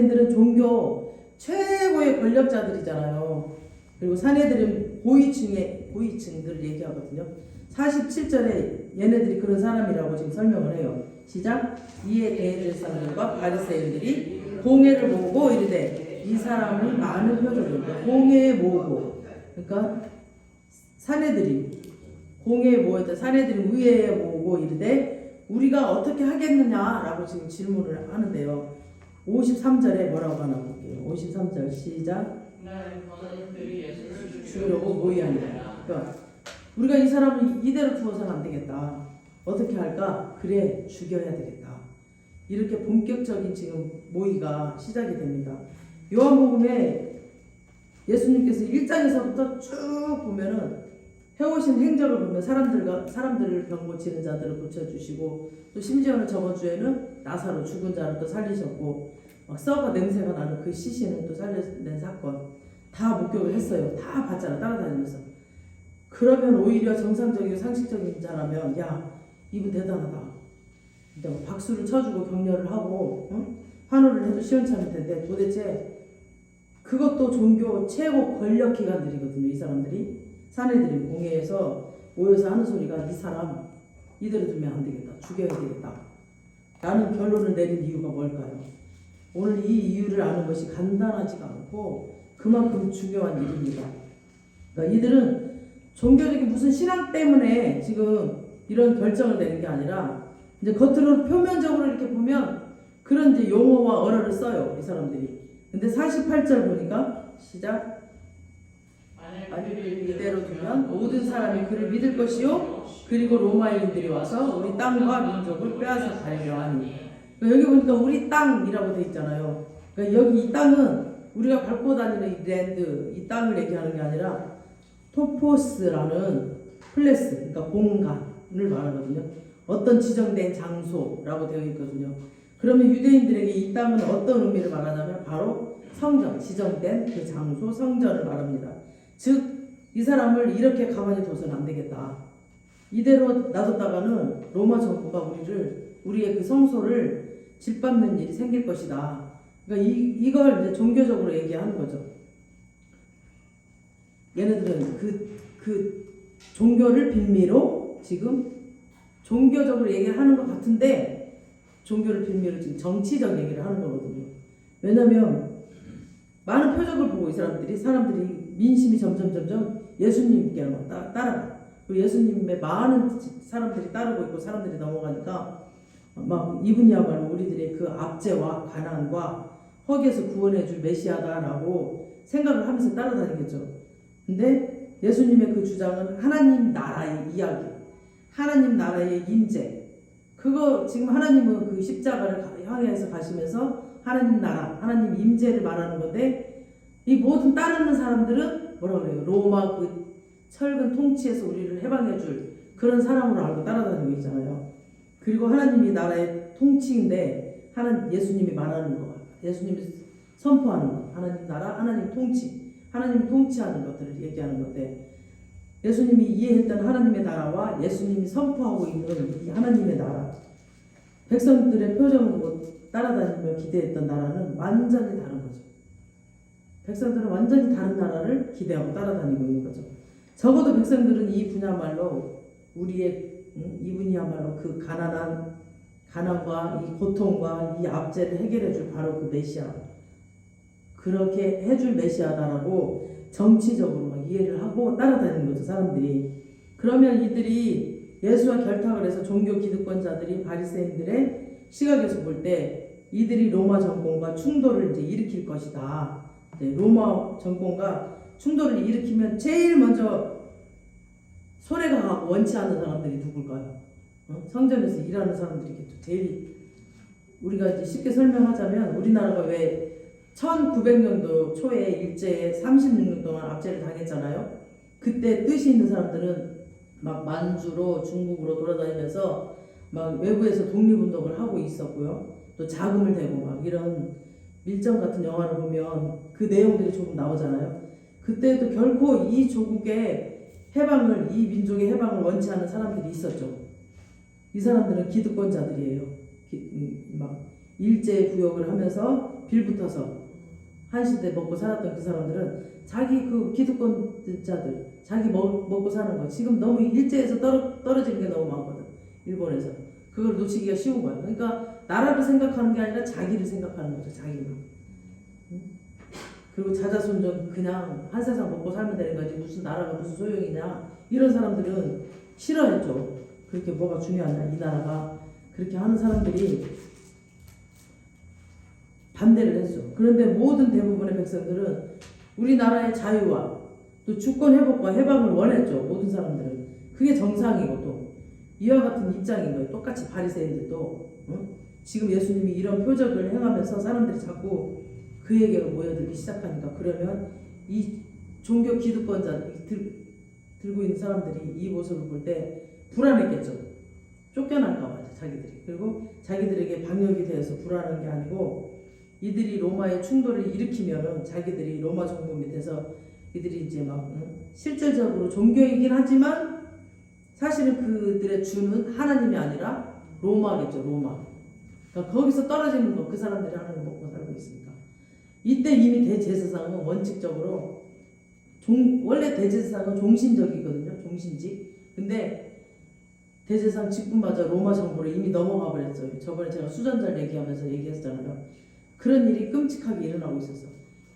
사내들은 종교 최고의 권력자들이잖아요. 그리고 사내들은 고위층들을 얘기하거든요. 47절에 얘네들이 그런 사람이라고 지금 설명을 해요. 시작. 이에 대해줄 사람들과 바리새인들이 공회를 모으고 이르되 이 사람은 많은 표적입니다. 공회에 모으고, 그러니까 사내들이 공회에 모였다. 사내들이 의회에 모으고 이르되 우리가 어떻게 하겠느냐라고 지금 질문을 하는데요. 53절에 뭐라고 하나 볼게요. 53절 시작. 주려고 모의하니라. 그러니까 우리가 이 사람을 이대로 두어서는 안 되겠다. 어떻게 할까? 그래, 죽여야 되겠다. 이렇게 본격적인 지금 모의가 시작이 됩니다. 요한복음에 예수님께서 1장에서부터 쭉 보면은 해오신 행적을 보면 사람들을 병 고치는 자들을 고쳐주시고, 또 심지어는 저번 주에는 나사로 죽은 자를 또 살리셨고, 막 썩어 냄새가 나는 그 시신을 또 살려낸 사건 다 목격을 했어요. 다 봤잖아, 따라다니면서. 그러면 오히려 정상적이고 상식적인 자라면 야, 이분 대단하다. 박수를 쳐주고 격려를 하고 환호를 해도 시원찮을 텐데, 도대체 그것도 종교 최고 권력 기관들이거든요. 이 사람들이 사내들이 공회에서 모여서 하는 소리가 이 사람 이대로 두면 안 되겠다. 죽여야 되겠다. 라는 결론을 내린 이유가 뭘까요? 오늘 이 이유를 아는 것이 간단하지가 않고 그만큼 중요한 일입니다. 그러니까 이들은 종교적인 무슨 신앙 때문에 지금 이런 결정을 내는 게 아니라, 이제 겉으로 표면적으로 이렇게 보면 그런 이제 용어와 어라를 써요, 이 사람들이. 근데 48절 보니까 시작. 만일 이대로 두면 모든 사람이 그를 믿을 것이요, 그리고 로마인들이 와서 우리 땅과 민족을 빼앗아 가려고 하니. 그러니까 여기 보니까 우리 땅이라고 돼 있잖아요. 그러니까 여기 이 땅은 우리가 밟고 다니는 이 랜드, 이 땅을 얘기하는 게 아니라 토포스라는 플레스, 그러니까 공간을 말하거든요. 어떤 지정된 장소라고 되어 있거든요. 그러면 유대인들에게 이 땅은 어떤 의미를 말하냐면 바로 성전, 지정된 그 장소, 성전을 말합니다. 즉, 이 사람을 이렇게 가만히 둬서는 안 되겠다. 이대로 놔뒀다가는 로마 정부가 우리의 그 성소를 짓밟는 일이 생길 것이다. 그러니까 이걸 이제 종교적으로 얘기하는 거죠. 얘네들은 그 종교를 빌미로 지금 종교적으로 얘기를 하는 것 같은데, 종교를 빌미로 지금 정치적 얘기를 하는 거거든요. 왜냐면 많은 표적을 보고 이 사람들이 민심이 점점 예수님께로 따라가. 그리고 예수님의 많은 사람들이 따르고 있고 사람들이 넘어가니까 막 이분이야말로 우리들의 그 압제와 가난과 허기에서 구원해줄 메시아다라고 생각을 하면서 따라다니겠죠. 근데 예수님의 그 주장은 하나님 나라의 이야기, 하나님 나라의 임재. 그거 지금 하나님은 그 십자가를 향해서 가시면서 하나님 나라, 하나님 임재를 말하는 건데, 이 모든 따르는 사람들은 뭐라 그래요? 로마 그 철근 통치에서 우리를 해방해줄 그런 사람으로 알고 따라다니고 있잖아요. 그리고 하나님이 나라의 통치인데 예수님이 말하는 거, 예수님이 선포하는 거, 하나님 나라, 하나님 통치, 하나님이 통치하는 것들을 얘기하는 건데, 예수님이 이해했던 하나님의 나라와 예수님이 선포하고 있는 이 하나님의 나라, 백성들의 표정을 보고 따라다니며 기대했던 나라는 완전히 다른 거죠. 백성들은 완전히 다른 나라를 기대하고 따라다니고 있는 거죠. 적어도 백성들은 이 분야말로 이분이야말로 그 가난과 이 고통과 이 압제를 해결해줄 바로 그 메시아, 그렇게 해줄 메시아다라고 정치적으로 막 이해를 하고 따라다니는 거죠, 사람들이. 그러면 이들이 예수와 결탁을 해서 종교 기득권자들이 바리새인들의 시각에서 볼 때 이들이 로마 정권과 충돌을 이제 일으킬 것이다. 로마 정권과 충돌을 일으키면 제일 먼저 소래가 가고 원치 않는 사람들이 누굴까요? 성전에서 일하는 사람들이겠죠. 제일 우리가 이제 쉽게 설명하자면, 우리나라가 왜 1900년도 초에 일제에 36년 동안 압제를 당했잖아요. 그때 뜻이 있는 사람들은 막 만주로 중국으로 돌아다니면서 막 외부에서 독립운동을 하고 있었고요. 또 자금을 대고 막 이런 밀정 같은 영화를 보면 그 내용들이 조금 나오잖아요. 그때도 결코 이 조국의 해방을, 이 민족의 해방을 원치 않는 사람들이 있었죠. 이 사람들은 기득권자들이에요. 막 일제 부역을 하면서 빌붙어서 한 시대 먹고 살았던 그 사람들은 자기 그 기득권자들 자기 먹고 사는 거 지금 너무 일제에서 떨어지는 게 너무 많거든. 일본에서 그걸 놓치기가 쉬운 거야. 그러니까 나라를 생각하는 게 아니라 자기를 생각하는 거죠. 자기만. 응? 그리고 자자손전 그냥 한 세상 먹고 살면 되는 거지 무슨 나라가 무슨 소용이냐 이런 사람들은 싫어했죠. 그렇게 뭐가 중요하냐 이 나라가 그렇게 하는 사람들이 반대를 했죠. 그런데 모든 대부분의 백성들은 우리나라의 자유와 또 주권 회복과 해방을 원했죠. 모든 사람들은 그게 정상이고 또 이와 같은 입장인 거예요. 똑같이 바리새인들도 응? 지금 예수님이 이런 표적을 행하면서 사람들이 자꾸 그에게로 모여들기 시작하니까 그러면 이 종교 기득권자 들고 있는 사람들이 이 모습을 볼 때 불안했겠죠. 쫓겨날까 봐 자기들이. 그리고 자기들에게 방역이 되어서 불안한 게 아니고 이들이 로마의 충돌을 일으키면은 자기들이 로마 정부 밑에서 이들이 이제 막 실질적으로 종교이긴 하지만 사실은 그들의 주는 하나님이 아니라 로마겠죠. 로마. 그러니까 거기서 떨어지는 거 그 사람들이 하는 거 먹고 살고 있으니까. 이때 이미 대제사장은 원칙적으로 원래 대제사장은 종신적이거든요. 종신직. 근데 대제사장 직분마저 로마 정부로 이미 넘어가 버렸어요. 저번에 제가 수전자를 얘기하면서 얘기했잖아요. 그런 일이 끔찍하게 일어나고 있었어.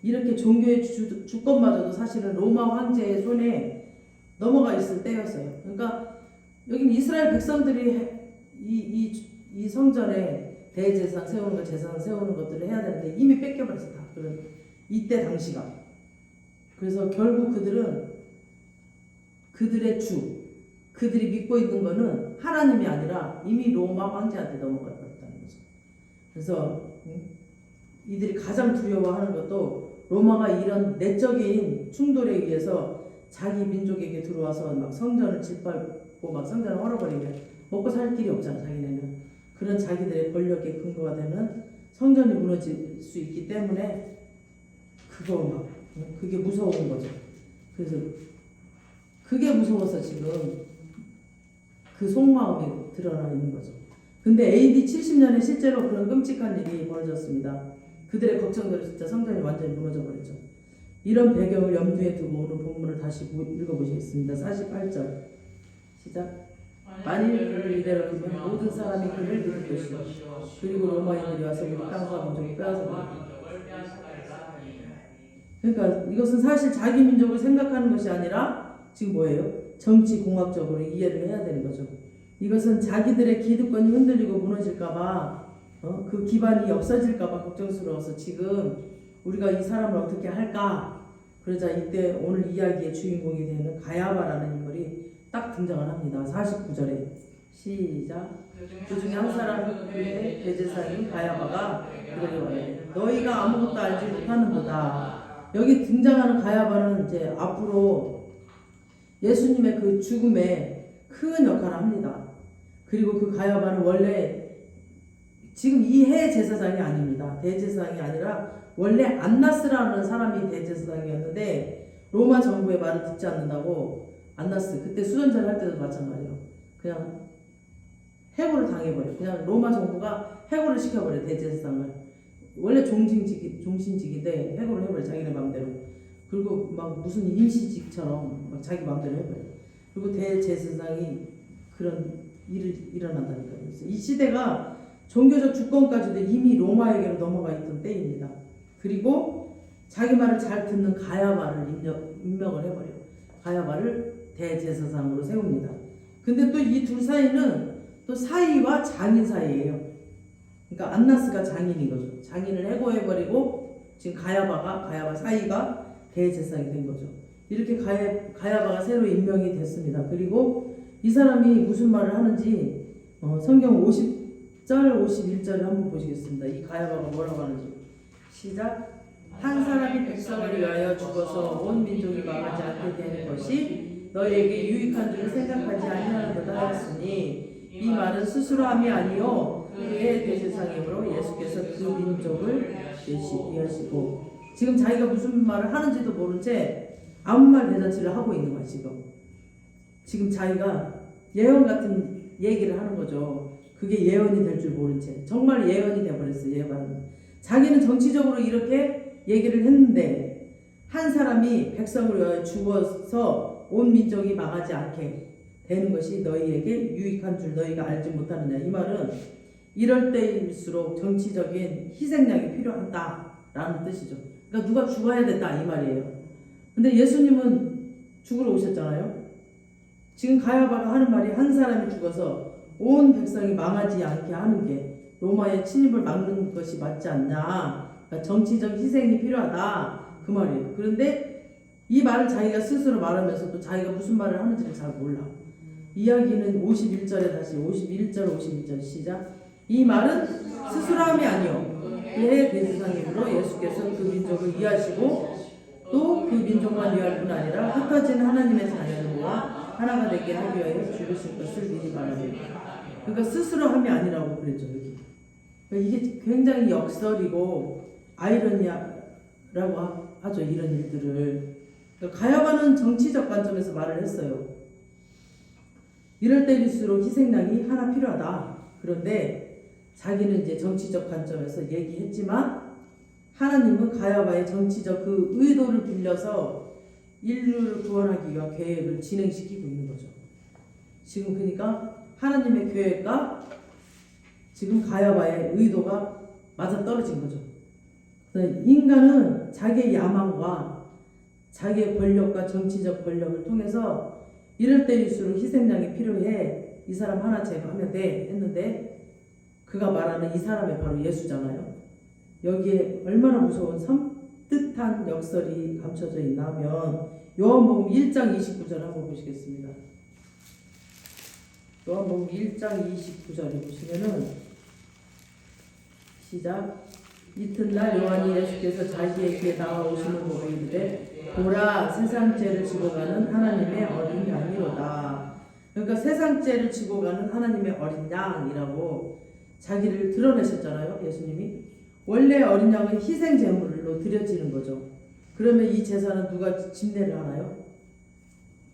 이렇게 종교의 주권마저도 사실은 로마 황제의 손에 넘어가 있을 때였어요. 그러니까 여기는 이스라엘 백성들이 이 성전에 대제사장 세우는 것, 제사장 세우는 것들을 해야 되는데 이미 뺏겨버렸어 다. 그런 이때 당시가. 그래서 결국 그들은 그들의 그들이 믿고 있는 거는 하나님이 아니라 이미 로마 황제한테 넘어가 버렸다는 거죠. 그래서 이들이 가장 두려워하는 것도 로마가 이런 내적인 충돌에 의해서 자기 민족에게 들어와서 막 성전을 짓밟고 막 성전을 헐어버리면 먹고 살 길이 없잖아. 자기네는 그런 자기들의 권력의 근거가 되는 성전이 무너질 수 있기 때문에 그게 무서운 거죠. 그래서 그게 무서워서 지금 그 속마음이 드러나 있는 거죠. 근데 AD 70년에 실제로 그런 끔찍한 일이 벌어졌습니다. 그들의 걱정대로 진짜 성전이 완전히 무너져 버렸죠. 이런 배경을 염두에 두고 오늘 본문을 다시 읽어보시겠습니다. 48절 시작. 만일 그를 이대로 두면 모든 사람이 그를 믿을 것이요 그리고 로마인들이 와서 우리 땅과 민족을 빼앗아버립니다. 그러니까 이것은 사실 자기 민족을 생각하는 것이 아니라 지금 뭐예요? 정치 공학적으로 이해를 해야 되는 거죠. 이것은 자기들의 기득권이 흔들리고 무너질까봐 그 기반이 없어질까봐 걱정스러워서 지금 우리가 이 사람을 어떻게 할까? 그러자 이때 오늘 이야기의 주인공이 되는 가야바라는 인물이 딱 등장을 합니다. 49절에 시작. 그 중에 한 사람의 대제사장인 가야바가 그들에게 말해 너희가 아무것도 알지 못하는도다. 여기 등장하는 가야바는 이제 앞으로 예수님의 그 죽음에 큰 역할을 합니다. 그리고 그 가야바는 원래 지금 이 해 제사장이 아닙니다. 대제사장이 아니라 원래 안나스라는 사람이 대제사장이었는데 로마 정부의 말을 듣지 않는다고 안나스 그때 수전제를 할 때도 마찬가지예요. 그냥 해고를 당해버려. 그냥 로마 정부가 해고를 시켜버려 대제사장을. 원래 종신직인데 해고를 해버려 자기네 마음대로. 그리고 막 무슨 임시직처럼 막 자기 마음대로 해버려. 그리고 대제사장이 그런 일을 일어난다니까요. 그래서 이 시대가 종교적 주권까지도 이미 로마에게로 넘어가 있던 때입니다. 그리고 자기 말을 잘 듣는 가야바를 임명을 해버려. 가야바를 대제사장으로 세웁니다. 근데 또 이 둘 사이는 또 사이와 장인 사이예요. 그러니까 안나스가 장인인 거죠. 장인을 해고해버리고 지금 가야바 사이가 대제사장이 된 거죠. 이렇게 가야바가 새로 임명이 됐습니다. 그리고 이 사람이 무슨 말을 하는지 성경 50절 51절을 한번 보시겠습니다. 이 가야바가 뭐라고 하는지 시작. 한 사람이 백성을 위하여 죽어서 온 민족이 망하지 않게 되는 것이 너희에게 유익한 줄 생각하지 아니하는도다 하였으니 이 말은 스스로 함이 아니요 그의 대제사장이므로 예수께서 그 민족을 계시하시고 지금 자기가 무슨 말을 하는지도 모른 채 아무 말 대잔치를 하고 있는 거야. 지금 자기가 예언 같은 얘기를 하는 거죠. 그게 예언이 될 줄 모른 채 정말 예언이 돼버렸어요. 예언은 자기는 정치적으로 이렇게 얘기를 했는데 한 사람이 백성을 위하여 죽어서 온 민족이 망하지 않게 되는 것이 너희에게 유익한 줄 너희가 알지 못하느냐. 이 말은 이럴 때일수록 정치적인 희생양이 필요하다라는 뜻이죠. 그러니까 누가 죽어야 된다 이 말이에요. 근데 예수님은 죽으러 오셨잖아요. 지금 가야바가 하는 말이 한 사람이 죽어서 온 백성이 망하지 않게 하는 게 로마의 침입을 막는 것이 맞지 않냐. 그러니까 정치적 희생이 필요하다 그 말이에요. 그런데 이 말을 자기가 스스로 말하면서 또 자기가 무슨 말을 하는지를 잘 몰라. 이야기는 51절에 다시 51절 52절 시작. 이 말은 스스로함이 아니요 그의 대지상님으로 예수께서 그 민족을 이해하시고 또 그 민족만 위할 뿐 아니라 흩어진 하나님의 자녀를 모아 하나가 되게 하기 위하여 죽으실 것을 미리 말하세요. 그러니까 스스로함이 아니라고 그랬죠 여기. 그러니까 이게 굉장히 역설이고 아이러니라고 하죠 이런 일들을. 그러니까 가야바는 정치적 관점에서 말을 했어요. 이럴 때일수록 희생양이 하나 필요하다. 그런데 자기는 이제 정치적 관점에서 얘기했지만 하나님은 가야바의 정치적 그 의도를 빌려서 인류를 구원하기 위한 계획을 진행시키고 있는 거죠. 지금 그러니까 하나님의 계획과 지금 가야바의 의도가 맞아떨어진 거죠. 인간은 자기의 야망과 자기의 권력과 정치적 권력을 통해서 이럴 때일수록 희생양이 필요해. 이 사람 하나 제거하면 돼 했는데 그가 말하는 이 사람이 바로 예수잖아요. 여기에 얼마나 무서운 섬뜩한 역설이 감춰져 있나 하면 요한복음 1장 29절 한번 보시겠습니다. 요한복음 1장 29절에 보시면은 시작. 이튿날 요한이 예수께서 자기에게 나와오시는 보고 이르되 보라 세상 죄를 지고 가는 하나님의 어린 양이로다. 그러니까 세상 죄를 지고 가는 하나님의 어린 양이라고 자기를 드러내셨잖아요 예수님이. 원래 어린 양은 희생 제물로 드려지는 거죠. 그러면 이 제사는 누가 집례를 하나요?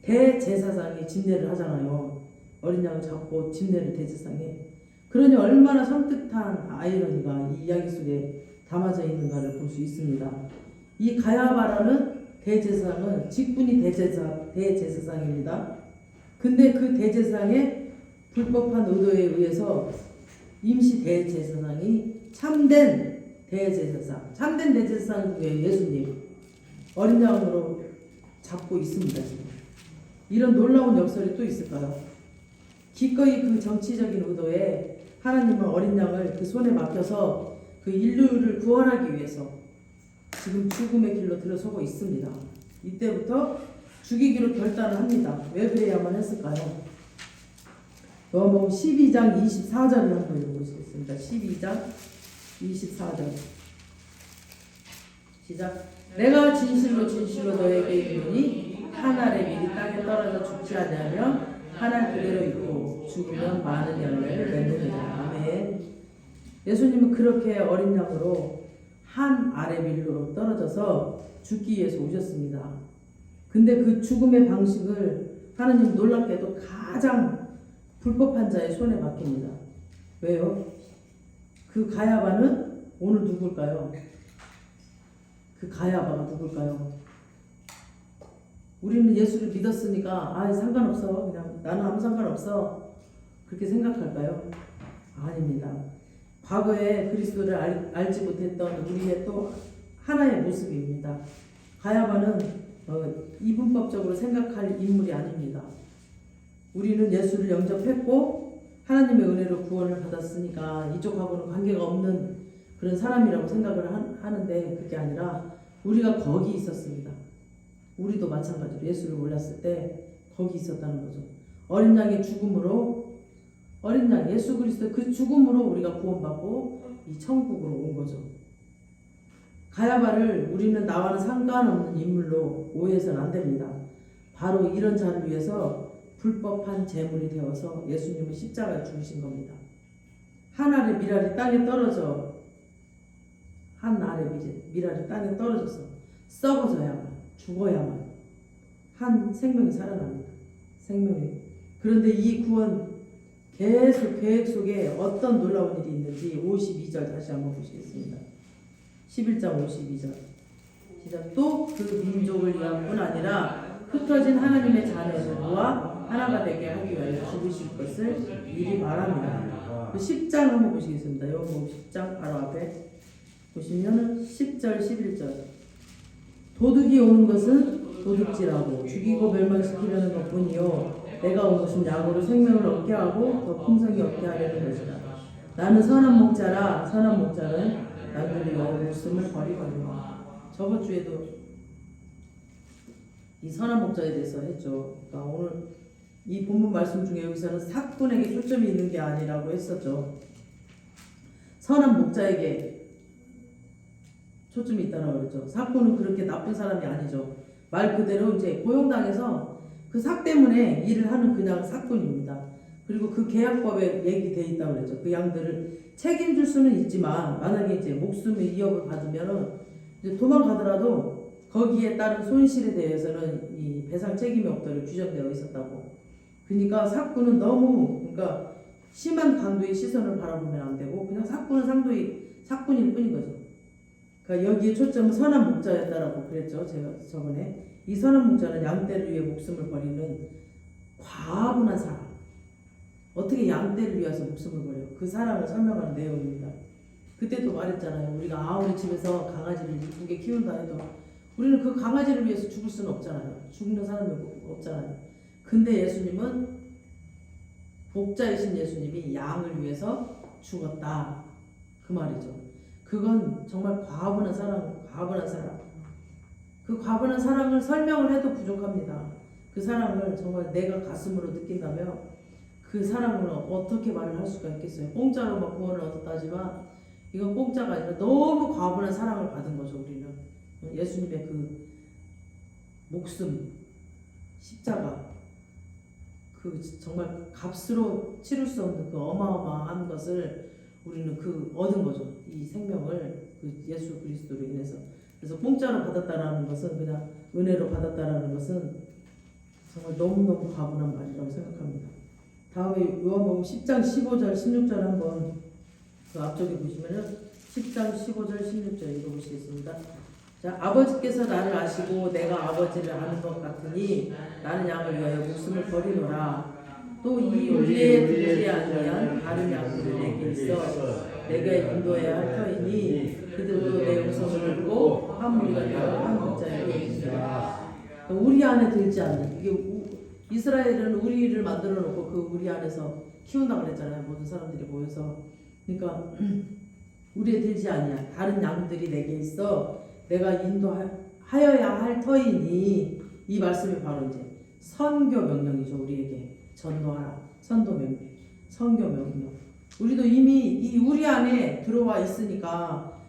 대제사장이 집례를 하잖아요. 어린 양을 잡고 집례를 대제사장에. 그러니 얼마나 섬뜩한 아이러니가 이 이야기 속에 담아져 있는가를 볼 수 있습니다. 이 가야바라는 대제사장은 직분이 대제사장입니다. 근데 그 대제사장의 불법한 의도에 의해서 임시 대제사장이 참된 대제사장, 참된 대제사장 중에 예수님 어린 양으로 잡고 있습니다. 지금. 이런 놀라운 역설이 또 있을까요? 기꺼이 그 정치적인 의도에 하나님은 어린 양을 그 손에 맡겨서 그 인류를 구원하기 위해서 지금 죽음의 길로 들어서고 있습니다. 이때부터 죽이기로 결단을 합니다. 왜 그래야만 했을까요? 요한복음 12장 24절을 한번 읽어보시겠습니다. 12장 24절 시작. 내가 진실로 진실로 너에게 이르노니 한 알의 밀이 땅에 떨어져 죽지 아니하면 한 알 그대로 있고 죽으면 많은 열매를 맺느니라. 아멘. 예수님은 그렇게 어린 양으로 한 알의 밀로 떨어져서 죽기 위해서 오셨습니다. 근데 그 죽음의 방식을 하나님 놀랍게도 가장 불법한 자의 손에 맡깁니다. 왜요? 그 가야바는 오늘 누굴까요? 그 가야바가 누굴까요? 우리는 예수를 믿었으니까 상관없어. 그냥 나는 아무 상관없어. 그렇게 생각할까요? 아닙니다. 과거에 그리스도를 알지 못했던 우리의 또 하나의 모습입니다. 가야바는 이분법적으로 생각할 인물이 아닙니다. 우리는 예수를 영접했고 하나님의 은혜로 구원을 받았으니까 이쪽하고는 관계가 없는 그런 사람이라고 생각을 하는데 그게 아니라 우리가 거기 있었습니다. 우리도 마찬가지로 예수를 몰랐을 때 거기 있었다는 거죠. 어린 양의 죽음으로 어린 양 예수 그리스도 그 죽음으로 우리가 구원받고 이 천국으로 온 거죠. 가야바를 우리는 나와는 상관없는 인물로 오해해서는 안 됩니다. 바로 이런 자를 위해서 불법한 제물이 되어서 예수님은 십자가에 죽으신 겁니다. 한 알의 밀알이 땅에 떨어져 한 알의 밀알이 땅에 떨어져서 썩어져야만 죽어야만 한 생명이 살아납니다. 생명이. 그런데 이 구원 계속 계획 속에 어떤 놀라운 일이 있는지 52절 다시 한번 보시겠습니다. 11장 52절. 시작. 또 그 민족을 위한 뿐 아니라 흩어진 하나님의 자녀를 모아 하나가 되게 하기 위하여 죽으실 것을 미리 말합니다. 그 10장 한번 보시겠습니다. 요한복음 10장 바로 앞에 보시면은 10절 11절. 도둑이 오는 것은 도둑질하고 죽이고 멸망시키려는 것뿐이요 내가 온 것은 양으로 생명을 얻게 하고 더 풍성히 얻게 하려는 것이다. 나는 선한 목자라. 선한 목자는 양들이 목숨을 버리거니와. 저번 주에도 이 선한 목자에 대해서 했죠. 그러니까 오늘 이 본문 말씀 중에 여기서는 사꾼에게 초점이 있는 게 아니라고 했었죠. 선한 목자에게 초점이 있다고 그랬죠. 사꾼은 그렇게 나쁜 사람이 아니죠. 말 그대로 이제 고용당해서 그 삭 때문에 일을 하는 그냥 사꾼입니다. 그리고 그 계약법에 얘기돼 있다고 그랬죠. 그 양들을 책임질 수는 있지만 만약에 이제 목숨의 위협을 받으면은 이제 도망가더라도 거기에 따른 손실에 대해서는 이 배상 책임이 없도록 규정되어 있었다고. 그러니까 사꾼은 너무 그러니까 심한 강도의 시선을 바라보면 안 되고 그냥 사꾼은 사꾼일 뿐인 거죠. 그러니까 여기에 초점은 선한 목자였다라고 그랬죠. 제가 저번에 이 선한 목자는 양떼를 위해 목숨을 버리는 과분한 사람. 어떻게 양떼를 위해서 목숨을 버려? 그 사람을 설명하는 내용입니다. 그때도 말했잖아요. 우리가 아무리 집에서 강아지를 이쁘게 키운다 해도 우리는 그 강아지를 위해서 죽을 수는 없잖아요. 죽는 사람이 없잖아요. 근데 예수님은 목자이신 예수님이 양을 위해서 죽었다. 그 말이죠. 그건 정말 과분한 사랑, 과분한 사랑. 그 과분한 사랑을 설명을 해도 부족합니다. 그 사랑을 정말 내가 가슴으로 느낀다면 그 사랑을 어떻게 말을 할 수가 있겠어요. 공짜로 막 구원을 얻었다지만 이건 공짜가 아니라 너무 과분한 사랑을 받은 거죠. 우리는 예수님의 그 목숨, 십자가, 그 정말 값으로 치를 수 없는 그 어마어마한 것을 우리는 그 얻은 거죠. 이 생명을 그 예수 그리스도로 인해서. 그래서 공짜로 받았다라는 것은 그냥 은혜로 받았다라는 것은 정말 너무너무 과분한 말이라고 생각합니다. 다음에 요한복음 10장 15절 16절 한번 그 앞쪽에 보시면은 10장 15절 16절 읽어보시겠습니다. 자, 아버지께서 나를 아시고 내가 아버지를 아는 것 같으니 나는 양을 위하여 목숨을 버리노라. 또 이 우리에 들지 아니한 다른 양들을 내게 있어 내가 인도해야 할 터이니 그들도 내 음성을 듣고 한 무리가 되어 한 목자에게 있으리라. 우리 안에 들지 않는 이게 이스라엘은 우리를 만들어 놓고 그 우리 안에서 키운다고 그랬잖아요. 모든 사람들이 모여서. 그러니까 우리에 들지 아니한 다른 양들이 내게 있어 내가 인도하여야 할 터이니 이 말씀이 바로 이제 선교 명령이죠. 우리에게 전도하라. 선도 명령, 선교 명령. 우리도 이미 이 우리 안에 들어와 있으니까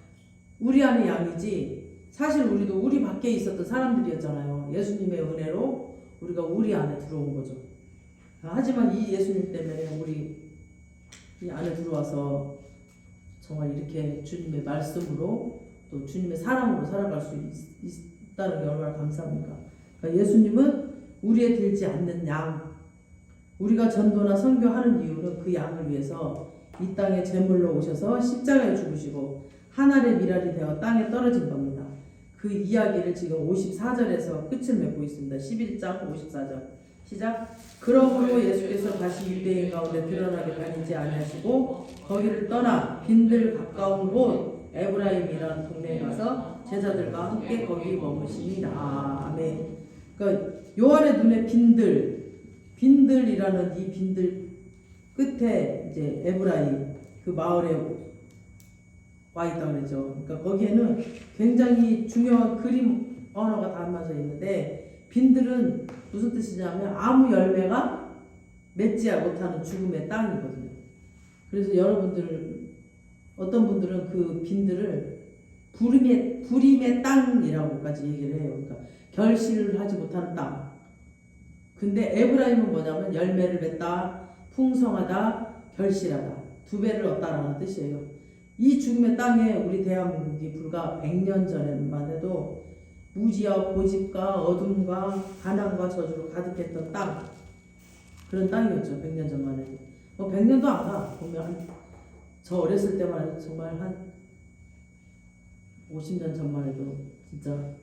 우리 안에 양이지 사실 우리도 우리 밖에 있었던 사람들이었잖아요. 예수님의 은혜로 우리가 우리 안에 들어온 거죠. 하지만 이 예수님 때문에 우리 이 안에 들어와서 정말 이렇게 주님의 말씀으로 또 주님의 사랑으로 살아갈 수 있다는 게 얼마나 감사합니까? 그러니까 예수님은 우리에 들지 않는 양, 우리가 전도나 선교하는 이유는 그 양을 위해서 이 땅에 제물로 오셔서 십자가에 죽으시고 한 알의 미랄이 되어 땅에 떨어진 겁니다. 그 이야기를 지금 54절에서 끝을 맺고 있습니다. 11장 54절 시작. 그러므로 예수께서 다시 유대인 가운데 드러나게 다니지 아니하시고 거기를 떠나 빈들 가까운 곳 에브라임이라는 동네에 가서 제자들과 함께 거기 머무시니라. 아멘. 그러니까 요한의 눈에 빈들이라는 이 빈들 끝에 이제 에브라임 그 마을에 와 있다고 그러죠. 그러니까 거기에는 굉장히 중요한 그림 언어가 담아져 있는데 빈들은 무슨 뜻이냐면 아무 열매가 맺지 못하는 죽음의 땅이거든요. 그래서 여러분들 어떤 분들은 그 빈들을 불임의 땅이라고까지 얘기를 해요. 그러니까 결실을 하지 못하는 땅. 근데 에브라임은 뭐냐면 열매를 맺다, 풍성하다, 결실하다. 두 배를 얻다라는 뜻이에요. 이 죽음의 땅에 우리 대한민국이 불과 100년 전에만 해도 무지와 고집과 어둠과 가난과 저주로 가득했던 땅. 그런 땅이었죠. 100년 전만 해도. 100년도 안 가. 보면 저 어렸을 때만 해도 정말 한 50년 전만 해도 진짜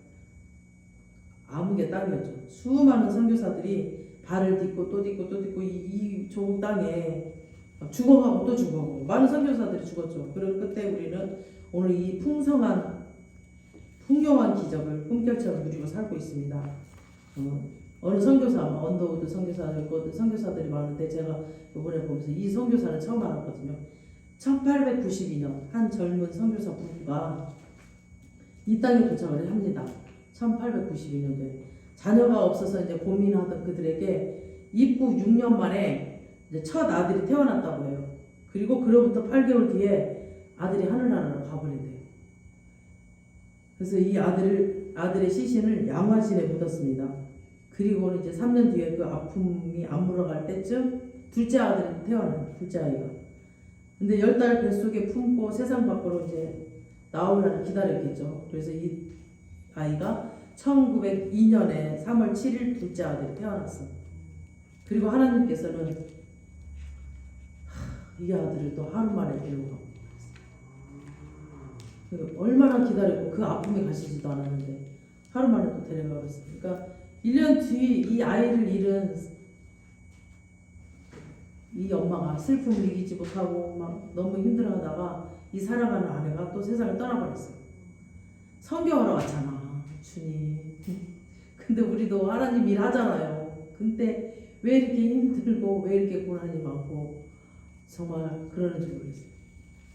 암흑의 땅이었죠. 수많은 선교사들이 발을 딛고 또 딛고 또 딛고 이 좁은 땅에 죽어가고 또 죽어가고 많은 선교사들이 죽었죠. 그런 끝에 우리는 오늘 이 풍성한 기적을 꿈결처럼 누리고 살고 있습니다. 어느 선교사, 언더우드 선교사들이 많은데 제가 이번에 보면서 이 선교사를 처음 알았거든요. 1892년 한 젊은 선교사 부부가 이 땅에 도착을 합니다. 1892년도에 자녀가 없어서 이제 고민하던 그들에게 입국 6년 만에 이제 첫 아들이 태어났다고 해요. 그리고 그로부터 8개월 뒤에 아들이 하늘나라로 가버린대요. 그래서 이 아들의 시신을 양화진에 묻었습니다. 그리고는 이제 3년 뒤에 그 아픔이 아물어갈 때쯤 둘째 아들이 태어나요. 둘째 아이가. 근데 10달 뱃속에 품고 세상 밖으로 이제 나올 날을 기다렸겠죠. 그래서 이 아이가 1902년에 3월 7일 둘째 아들이 태어났어. 그리고 하나님께서는 이 아들을 또 하루 만에 데려가고 얼마나 기다렸고 그 아픔이 가시지도 않았는데 하루 만에 또 데려가고 있어요. 그러니까 1년 뒤 이 아이를 잃은 이 엄마가 슬픔을 이기지 못하고 막 너무 힘들어하다가 이 사랑하는 아내가 또 세상을 떠나버렸어요. 성경하러 왔잖아, 주님. 근데 우리도 하나님 일 하잖아요. 근데 왜 이렇게 힘들고 왜 이렇게 고난이 많고 정말 그러는지 모르겠어요.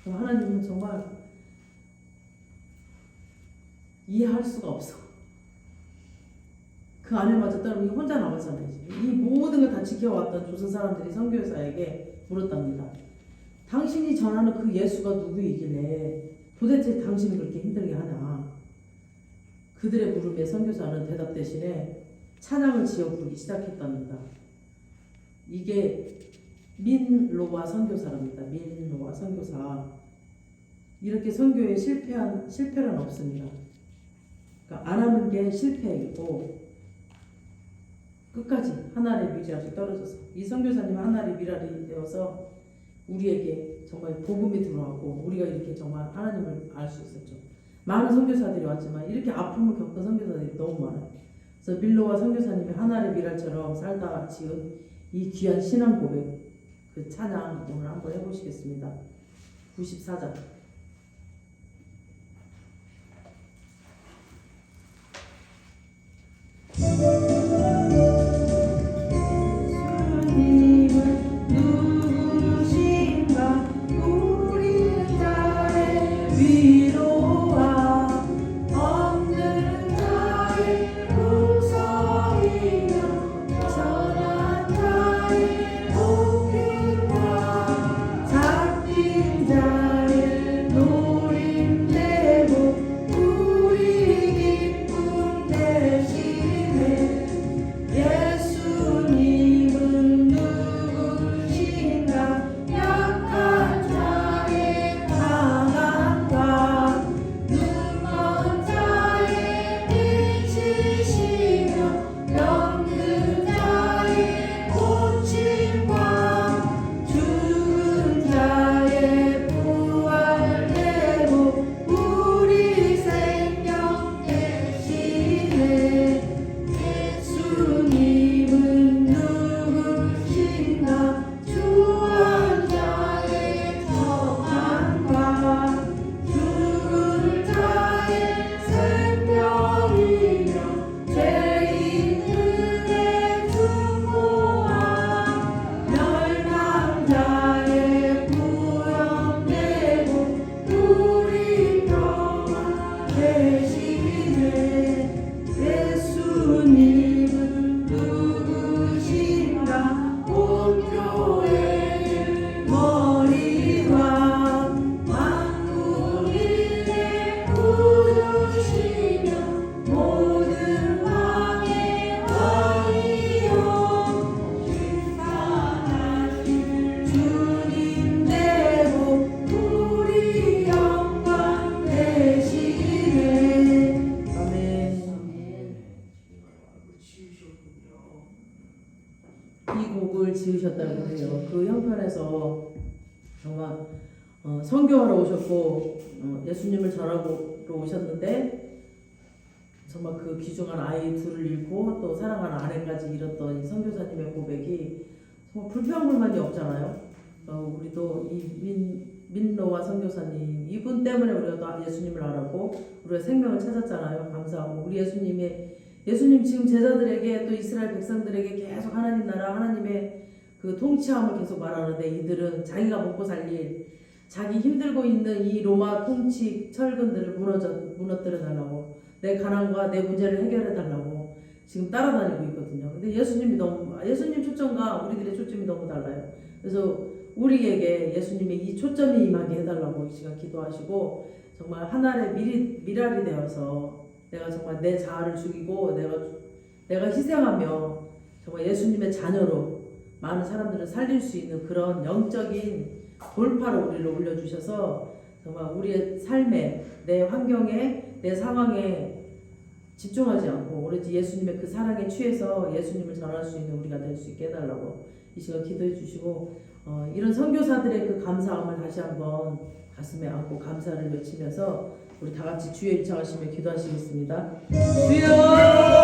하나님은 정말 이해할 수가 없어. 그 아내마저 떠나면 혼자 남았잖아요. 이 모든 걸 다 지켜왔던 조선 사람들이 선교사에게 물었답니다. 당신이 전하는 그 예수가 누구이길래 도대체 당신이 그렇게 힘들게 하냐. 그들의 물음에 선교사는 대답 대신에 찬양을 지어 부르기 시작했답니다. 이게 민로와 선교사랍니다. 민로와 선교사. 이렇게 선교에 실패는 없습니다. 그러니까 안 하는 게 실패이고 끝까지 하나님의 미랄이 떨어져서 이 선교사님 하나님의 미랄이 되어서 우리에게 정말 복음이 들어왔고 우리가 이렇게 정말 하나님을 알 수 있었죠. 많은 선교사들이 왔지만 이렇게 아픔을 겪은 선교사들이 너무 많아요. 그래서 밀로와 선교사님의 하나님의 미랄처럼 살다 지은 이 귀한 신앙 고백 그 찬양 오늘 한번 해보시겠습니다. 94장. 지으셨다고 해요. 그 형편에서 정말 선교하러 오셨고 예수님을 전하고 오셨는데 정말 그 귀중한 아이 둘을 잃고 또 사랑하는 아내까지 잃었던 이 선교사님의 고백이 정말 불평불만이 없잖아요. 우리도 이 민노와 선교사님 이분 때문에 우리가 또 예수님을 알았고 우리가 생명을 찾았잖아요. 감사하고 우리 예수님 지금 제자들에게 또 이스라엘 백성들에게 계속 하나님 나라 하나님의 그 통치함을 계속 말하는데 이들은 자기가 먹고 살릴 자기 힘들고 있는 이 로마 통치 철근들을 무너뜨려 달라고 내 가난과 내 문제를 해결해 달라고 지금 따라다니고 있거든요. 근데 예수님 초점과 우리들의 초점이 너무 달라요. 그래서 우리에게 예수님의 이 초점이 임하게 해달라고 이 시간 기도하시고 정말 하나의 미랄이 되어서 내가 정말 내 자아를 죽이고 내가 희생하며 정말 예수님의 자녀로 많은 사람들을 살릴 수 있는 그런 영적인 돌파로 우리를 올려주셔서 정말 우리의 삶에 내 환경에 내 상황에 집중하지 않고 오로지 예수님의 그 사랑에 취해서 예수님을 전할 수 있는 우리가 될 수 있게 해달라고 이 시간 기도해 주시고 이런 선교사들의 그 감사함을 다시 한번 가슴에 안고 감사를 외치면서 우리 다 같이 주의 일창하시며 기도하시겠습니다. 주여